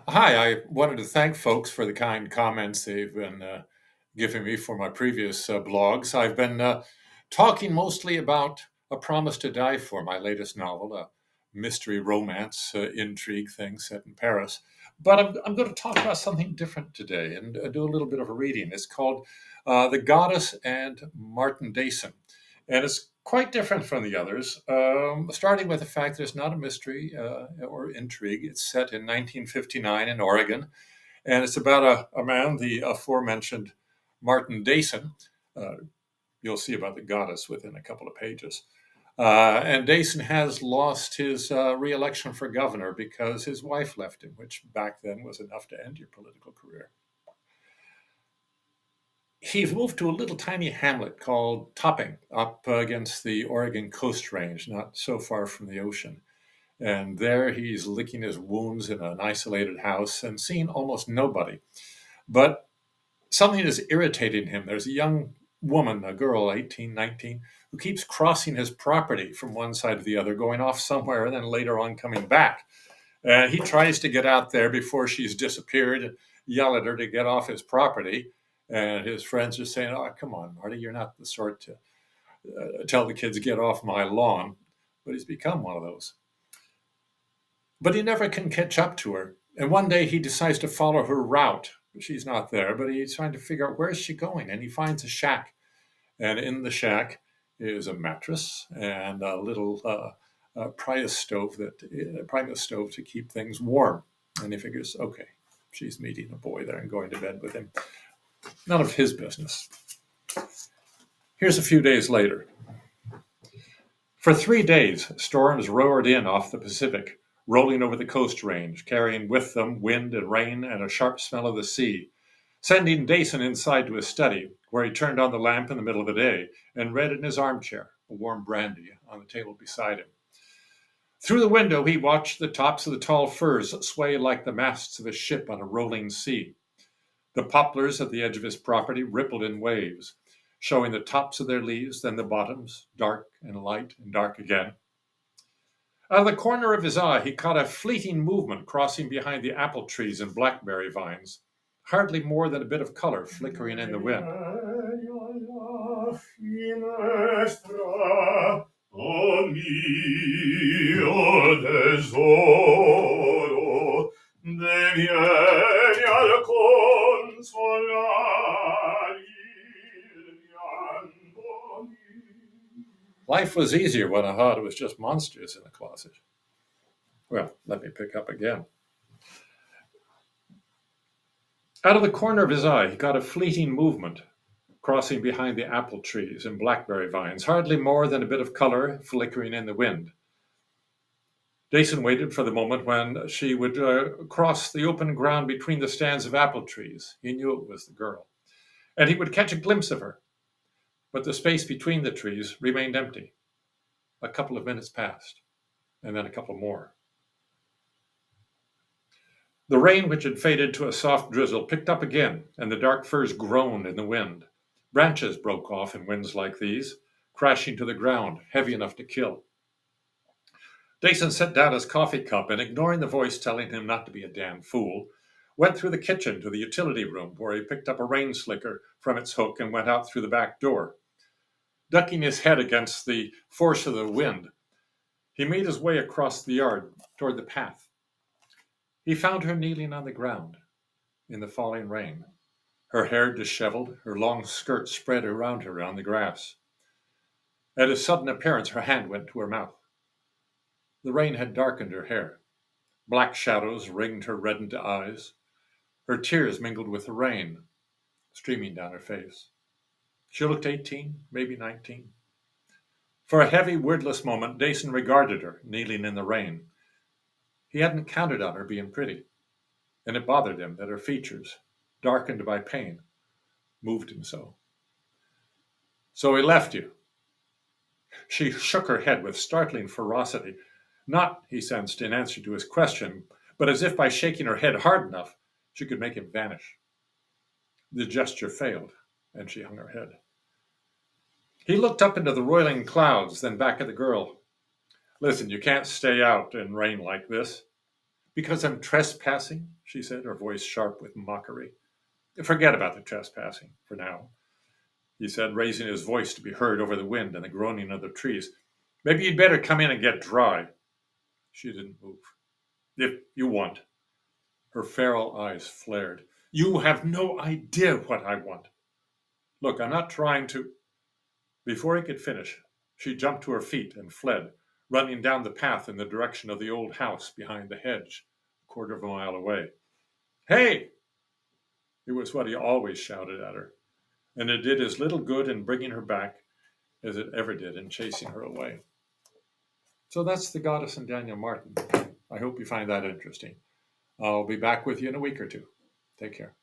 Hi, I wanted to thank folks for the kind comments they've been giving me for my previous blogs. I've been talking mostly about A Promise to Die For, my latest novel, a mystery romance intrigue thing set in Paris. But I'm going to talk about something different today and do a little bit of a reading. It's called The Goddess and Martin Dayson. And it's quite different from the others, starting with the fact that it's not a mystery or intrigue. It's set in 1959 in Oregon, and it's about a man, the aforementioned Martin Dayson. Uh, you'll see about the goddess within a couple of pages. And Dayson has lost his re-election for governor because his wife left him, which back then was enough to end your political career. He moved to a little tiny hamlet called Topping up against the Oregon Coast Range, not so far from the ocean. And there he's licking his wounds in an isolated house and seeing almost nobody. But something is irritating him. There's a young woman, a girl, 18, 19, who keeps crossing his property from one side to the other, going off somewhere and then later on coming back. And he tries to get out there before she's disappeared and yell at her to get off his property. And his friends are saying, "Oh, come on, Marty, you're not the sort to tell the kids get off my lawn." But he's become one of those. But he never can catch up to her. And one day he decides to follow her route. She's not there, but he's trying to figure out where is she going. And he finds a shack. And in the shack is a mattress and a little Primus stove to keep things warm. And he figures, okay, she's meeting a boy there and going to bed with him. None of his business. Here's a few days later. For 3 days, storms roared in off the Pacific, rolling over the coast range, carrying with them wind and rain and a sharp smell of the sea, sending Dayson inside to his study, where he turned on the lamp in the middle of the day and read in his armchair, a warm brandy on the table beside him. Through the window, he watched the tops of the tall firs sway like the masts of a ship on a rolling sea. The poplars at the edge of his property rippled in waves, showing the tops of their leaves, then the bottoms, dark and light and dark again. Out of the corner of his eye, he caught a fleeting movement crossing behind the apple trees and blackberry vines, hardly more than a bit of color flickering in the wind. Life was easier when I thought it was just monsters in the closet. Well, let me pick up again. Out of the corner of his eye, he caught a fleeting movement crossing behind the apple trees and blackberry vines, hardly more than a bit of color flickering in the wind. Dayson waited for the moment when she would cross the open ground between the stands of apple trees. He knew it was the girl. And he would catch a glimpse of her. But the space between the trees remained empty. A couple of minutes passed, and then a couple more. The rain, which had faded to a soft drizzle, picked up again, and the dark firs groaned in the wind. Branches broke off in winds like these, crashing to the ground, heavy enough to kill. Dayson set down his coffee cup and, ignoring the voice telling him not to be a damn fool, went through the kitchen to the utility room, where he picked up a rain slicker from its hook and went out through the back door. Ducking his head against the force of the wind, he made his way across the yard toward the path. He found her kneeling on the ground in the falling rain, her hair disheveled, her long skirt spread around her on the grass. At his sudden appearance, her hand went to her mouth. The rain had darkened her hair. Black shadows ringed her reddened eyes. Her tears mingled with the rain, streaming down her face. She looked 18, maybe 19. For a heavy, wordless moment, Dayson regarded her, kneeling in the rain. He hadn't counted on her being pretty, and it bothered him that her features, darkened by pain, moved him so. "So he left you?" She shook her head with startling ferocity, not, he sensed, in answer to his question, but as if by shaking her head hard enough, she could make him vanish. The gesture failed, and she hung her head. He looked up into the roiling clouds, then back at the girl. "Listen, you can't stay out in rain like this." Because I'm trespassing, she said, her voice sharp with mockery. Forget about the trespassing for now, he said, raising his voice to be heard over the wind and the groaning of the trees. Maybe you'd better come in and get dry. She didn't move. If you want. Her feral eyes flared. You have no idea what I want. Look, I'm not trying to. Before he could finish, she jumped to her feet and fled, running down the path in the direction of the old house behind the hedge, a quarter of a mile away. Hey! It was what he always shouted at her, and it did as little good in bringing her back as it ever did in chasing her away. So that's the Goddess and Daniel Martin. I hope you find that interesting. I'll be back with you in a week or two. Take care.